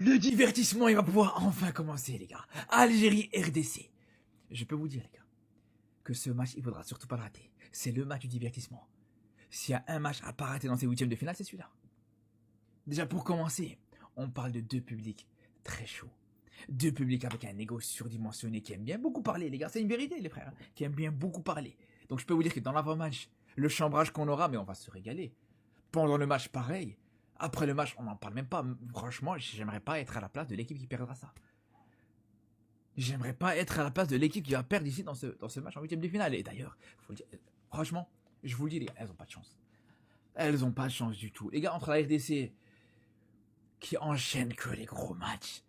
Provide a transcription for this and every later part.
Le divertissement, il va pouvoir enfin commencer, les gars. Algérie-RDC. Je peux vous dire, les gars, que ce match, il faudra surtout pas le rater. C'est le match du divertissement. S'il y a un match à pas rater dans ces huitièmes de finale, c'est celui-là. Déjà, pour commencer, on parle de deux publics très chauds. Deux publics avec un ego surdimensionné qui aiment bien beaucoup parler, les gars. C'est une vérité, les frères. Qui aiment bien beaucoup parler. Donc, je peux vous dire que dans l'avant-match, le chambrage qu'on aura, mais on va se régaler. Pendant le match, pareil. Après le match, on n'en parle même pas. Franchement, j'aimerais pas être à la place de l'équipe qui perdra ça. J'aimerais pas être à la place de l'équipe qui va perdre ici dans ce match en huitième de finale. Et d'ailleurs, franchement, je vous le dis, les gars, elles ont pas de chance. Elles ont pas de chance du tout. Les gars, entre la RDC qui enchaîne que les gros matchs,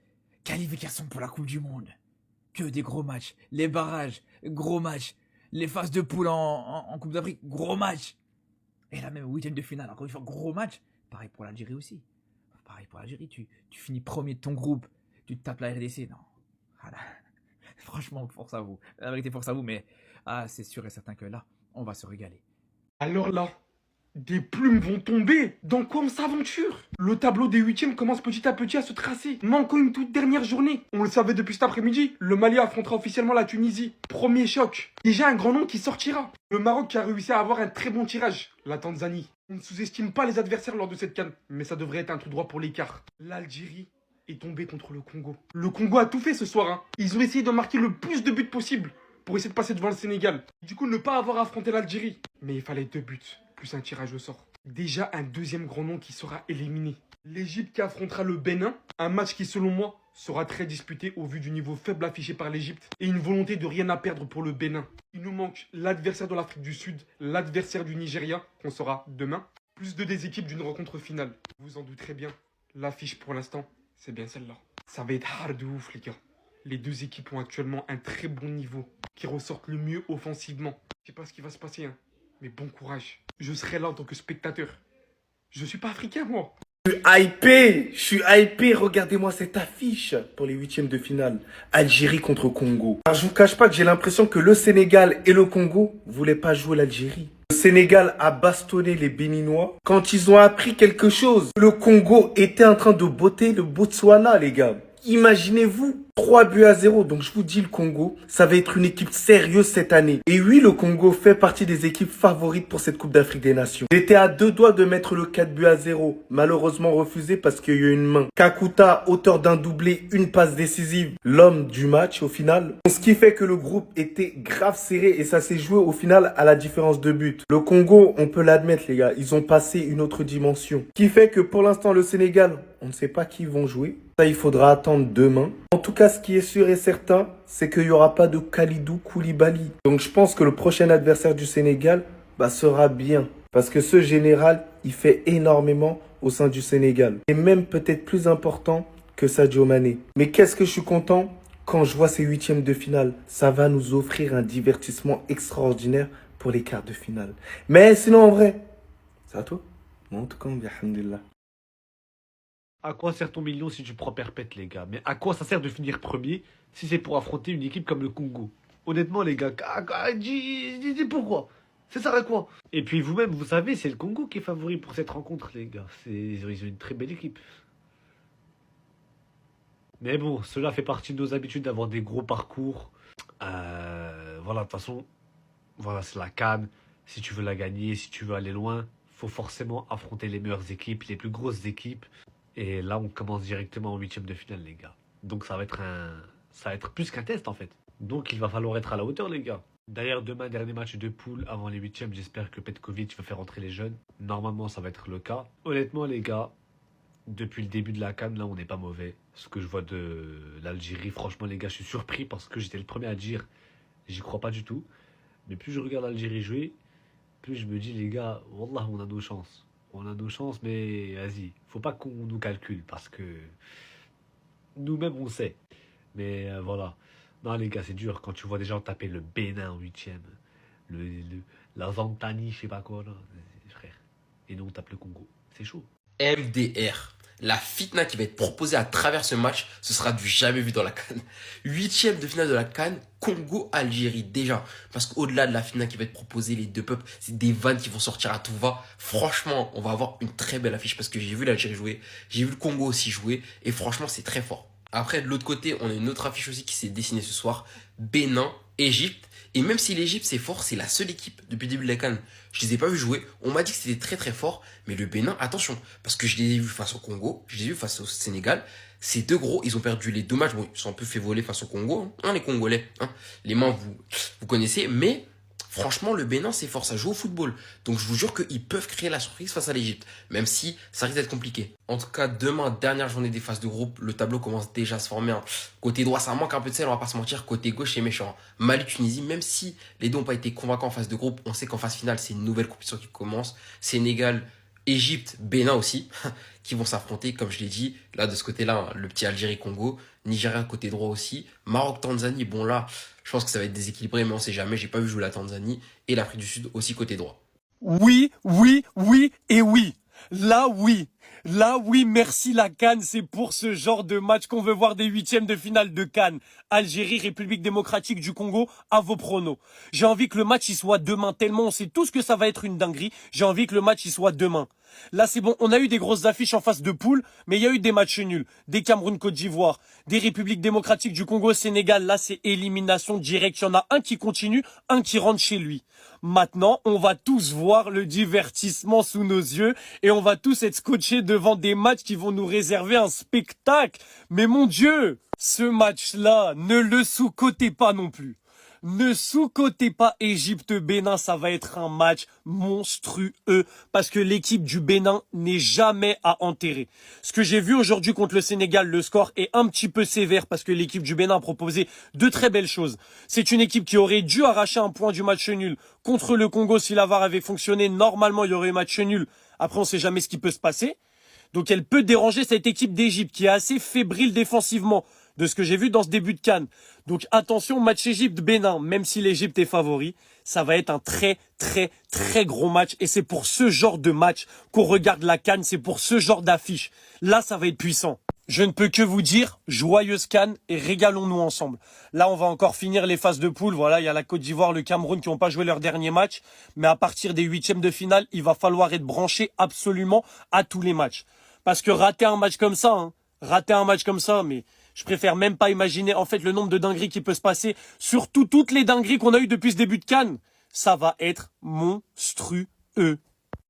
qualification pour la Coupe du Monde, que des gros matchs, les barrages, gros matchs, les phases de poule en Coupe d'Afrique, gros matchs. Et là même huitième de finale, encore une fois, gros match. Pareil pour l'Algérie aussi. Pareil pour l'Algérie, tu finis premier de ton groupe, tu te tapes la RDC, non. Voilà. Franchement, force à vous. La vérité, force à vous, mais c'est sûr et certain que là, on va se régaler. Alors là, des plumes vont tomber. Dans quoi on s'aventure? Le tableau des huitièmes commence petit à petit à se tracer. Manquant une toute dernière journée. On le savait depuis cet après-midi. Le Mali affrontera officiellement la Tunisie. Premier choc. Déjà un grand nom qui sortira. Le Maroc qui a réussi à avoir un très bon tirage. La Tanzanie. On ne sous-estime pas les adversaires lors de cette CAN. Mais ça devrait être un tout droit pour l'écart. L'Algérie est tombée contre le Congo. Le Congo a tout fait ce soir. Hein. Ils ont essayé de marquer le plus de buts possible pour essayer de passer devant le Sénégal. Du coup, ne pas avoir affronté l'Algérie. Mais il fallait 2 buts, plus un tirage au sort. Déjà un deuxième grand nom qui sera éliminé. L'Égypte qui affrontera le Bénin. Un match qui, selon moi, sera très disputé au vu du niveau faible affiché par l'Égypte. Et une volonté de rien à perdre pour le Bénin. Il nous manque l'adversaire de l'Afrique du Sud, l'adversaire du Nigeria, qu'on saura demain. Plus de des équipes d'une rencontre finale. Vous en douterez bien, l'affiche pour l'instant, c'est bien celle-là. Ça va être hard de ouf, les gars. Les deux équipes ont actuellement un très bon niveau, qui ressortent le mieux offensivement. Je sais pas ce qui va se passer, hein, mais bon courage. Je serai là en tant que spectateur. Je suis pas africain, moi. Je suis hypé, regardez-moi cette affiche pour les huitièmes de finale. Algérie contre Congo. Alors, je vous cache pas que j'ai l'impression que le Sénégal et le Congo voulaient pas jouer l'Algérie. Le Sénégal a bastonné les Béninois quand ils ont appris quelque chose. Le Congo était en train de botter le Botswana, les gars. Imaginez-vous, 3 buts à 0. Donc je vous dis, le Congo, ça va être une équipe sérieuse cette année. Et oui, le Congo fait partie des équipes favorites pour cette Coupe d'Afrique des Nations. Il était à 2 doigts de mettre le 4 buts à 0. Malheureusement refusé parce qu'il y a eu une main. Kakuta, auteur d'un doublé, une passe décisive. L'homme du match au final. Ce qui fait que le groupe était grave serré et ça s'est joué au final à la différence de but. Le Congo, on peut l'admettre les gars, ils ont passé une autre dimension. Ce qui fait que pour l'instant le Sénégal, on ne sait pas qui ils vont jouer. Ça, il faudra attendre demain. En tout cas, ce qui est sûr et certain, c'est qu'il n'y aura pas de Kalidou Koulibaly. Donc, je pense que le prochain adversaire du Sénégal sera bien. Parce que ce général, il fait énormément au sein du Sénégal. Et même peut-être plus important que Sadio Mané. Mais qu'est-ce que je suis content quand je vois ces huitièmes de finale. Ça va nous offrir un divertissement extraordinaire pour les quarts de finale. Mais sinon, en vrai, c'est à toi. Moi, en tout cas, alhamdulillah. À quoi sert ton million si tu prends perpète, les gars? Mais à quoi ça sert de finir premier si c'est pour affronter une équipe comme le Congo? Honnêtement, les gars, dis pourquoi? Ça sert à quoi? Et puis vous-même, vous savez, c'est le Congo qui est favori pour cette rencontre, les gars. Ils ont une très belle équipe. Mais bon, cela fait partie de nos habitudes d'avoir des gros parcours. Voilà, de toute façon, voilà, c'est la CAN. Si tu veux la gagner, si tu veux aller loin, faut forcément affronter les meilleures équipes, les plus grosses équipes. Et là, on commence directement en huitième de finale, les gars. Donc ça va être plus qu'un test, en fait. Donc il va falloir être à la hauteur, les gars. D'ailleurs, demain, dernier match de poule avant les huitièmes. J'espère que Petkovic va faire entrer les jeunes. Normalement, ça va être le cas. Honnêtement, les gars, depuis le début de la CAN, là, on n'est pas mauvais. Ce que je vois de l'Algérie, franchement, les gars, je suis surpris parce que j'étais le premier à dire, j'y crois pas du tout. Mais plus je regarde l'Algérie jouer, plus je me dis, les gars, Wallah, on a nos chances. On a nos chances, mais vas-y, faut pas qu'on nous calcule parce que nous-mêmes on sait. Mais voilà. Non, les gars, c'est dur quand tu vois des gens taper le Bénin en huitième, la Zantanie, je sais pas quoi, là, frère. Et nous on tape le Congo. C'est chaud. MDR. La fitna qui va être proposée à travers ce match, ce sera du jamais vu dans la CAN. 8e de finale de la CAN, Congo-Algérie déjà. Parce qu'au-delà de la fitna qui va être proposée, les deux peuples, c'est des vannes qui vont sortir à tout va. Franchement, on va avoir une très belle affiche parce que j'ai vu l'Algérie jouer, j'ai vu le Congo aussi jouer et franchement, c'est très fort. Après, de l'autre côté, on a une autre affiche aussi qui s'est dessinée ce soir. Bénin, Égypte. Et même si l'Égypte c'est fort, c'est la seule équipe depuis le début de la CAN. Je les ai pas vus jouer. On m'a dit que c'était très très fort. Mais le Bénin, attention. Parce que je les ai vus face au Congo. Je les ai vus face au Sénégal. Ces deux gros, ils ont perdu les deux matchs. Bon, ils sont un peu fait voler face au Congo. Hein, les Congolais. Hein. Les mains, vous connaissez. Mais franchement, le Bénin, c'est fort. Ça joue au football. Donc, je vous jure qu'ils peuvent créer la surprise face à l'Égypte. Même si ça risque d'être compliqué. En tout cas, demain, dernière journée des phases de groupe. Le tableau commence déjà à se former. Hein. Côté droit, ça manque un peu de sel, on va pas se mentir. Côté gauche, c'est méchant. Mali, Tunisie, même si les deux n'ont pas été convaincants en phase de groupe, on sait qu'en phase finale, c'est une nouvelle compétition qui commence. Sénégal, Égypte, Bénin aussi, qui vont s'affronter, comme je l'ai dit. Là, de ce côté-là, le petit Algérie-Congo. Nigeria, côté droit aussi. Maroc-Tanzanie, bon là, je pense que ça va être déséquilibré, mais on sait jamais. J'ai pas vu jouer la Tanzanie. Et l'Afrique du Sud aussi côté droit. Oui, oui, oui et oui. Là, oui. Là, oui, merci la CAN. C'est pour ce genre de match qu'on veut voir des 8e de finale de CAN. Algérie, République démocratique du Congo, à vos pronos. J'ai envie que le match y soit demain, tellement on sait tous que ça va être une dinguerie. J'ai envie que le match y soit demain. Là, c'est bon, on a eu des grosses affiches en phase de poule, mais il y a eu des matchs nuls. Des Cameroun-Côte d'Ivoire, des Républiques démocratiques du Congo-Sénégal. Là, c'est élimination directe. Il y en a un qui continue, un qui rentre chez lui. Maintenant, on va tous voir le divertissement sous nos yeux et on va tous être scotchés devant des matchs qui vont nous réserver un spectacle. Mais mon Dieu, ce match-là, ne le sous-cotez pas non plus. Ne sous-cotez pas Égypte-Bénin, ça va être un match monstrueux parce que l'équipe du Bénin n'est jamais à enterrer. Ce que j'ai vu aujourd'hui contre le Sénégal, le score est un petit peu sévère parce que l'équipe du Bénin a proposé de très belles choses. C'est une équipe qui aurait dû arracher un point du match nul contre le Congo si la VAR avait fonctionné. Normalement, il y aurait eu match nul. Après, on sait jamais ce qui peut se passer. Donc, elle peut déranger cette équipe d'Égypte qui est assez fébrile défensivement de ce que j'ai vu dans ce début de CAN. Donc attention, match Égypte-Bénin, même si l'Égypte est favori, ça va être un très très très gros match et c'est pour ce genre de match qu'on regarde la CAN, c'est pour ce genre d'affiche. Là, ça va être puissant. Je ne peux que vous dire, joyeuse CAN et régalons-nous ensemble. Là, on va encore finir les phases de poule. Voilà, il y a la Côte d'Ivoire, le Cameroun qui n'ont pas joué leur dernier match. Mais à partir des 8e de finale, il va falloir être branché absolument à tous les matchs. Parce que rater un match comme ça, mais je préfère même pas imaginer en fait le nombre de dingueries qui peut se passer. Surtout toutes les dingueries qu'on a eues depuis ce début de CAN. Ça va être monstrueux.